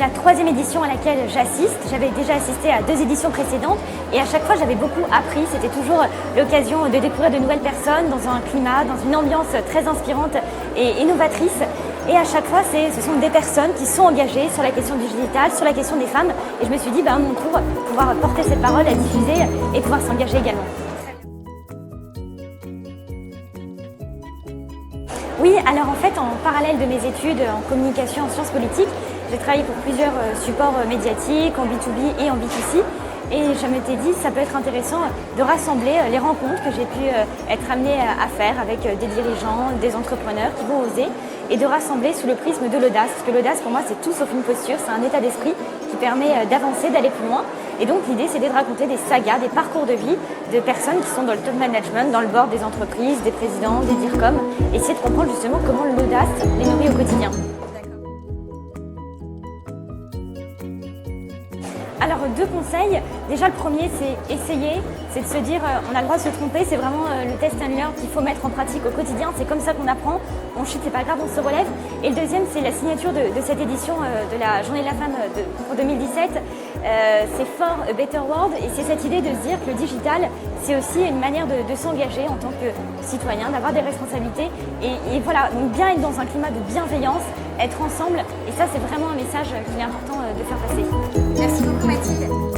la 3e édition à laquelle j'assiste. J'avais déjà assisté à 2 éditions précédentes et à chaque fois j'avais beaucoup appris. C'était toujours l'occasion de découvrir de nouvelles personnes dans un climat, dans une ambiance très inspirante et innovatrice. Et à chaque fois, ce sont des personnes qui sont engagées sur la question du digital, sur la question des femmes. Et je me suis dit, à mon tour, pouvoir porter cette parole, la diffuser et pouvoir s'engager également. Oui, alors en fait, en parallèle de mes études en communication en sciences politiques, j'ai travaillé pour plusieurs supports médiatiques, en B2B et en B2C. Et je m'étais dit, ça peut être intéressant de rassembler les rencontres que j'ai pu être amenée à faire avec des dirigeants, des entrepreneurs qui vont oser, et de rassembler sous le prisme de l'audace. Parce que l'audace, pour moi, c'est tout sauf une posture, c'est un état d'esprit qui permet d'avancer, d'aller plus loin. Et donc l'idée, c'est de raconter des sagas, des parcours de vie de personnes qui sont dans le top management, dans le board des entreprises, des présidents, des DIRCOM, et essayer de comprendre justement comment l'audace les nourrit au quotidien. Alors 2 conseils. Déjà le premier c'est essayer, c'est de se dire on a le droit de se tromper, c'est vraiment le test and learn qu'il faut mettre en pratique au quotidien, c'est comme ça qu'on apprend, on chute, c'est pas grave, on se relève. Et le deuxième c'est la signature de cette édition de la Journée de la Femme pour 2017, c'est For a Better World et c'est cette idée de se dire que le digital c'est aussi une manière de s'engager en tant que citoyen, d'avoir des responsabilités et voilà, donc bien être dans un climat de bienveillance, être ensemble et ça c'est vraiment un message qu'il est important de faire passer. Merci beaucoup Mathilde.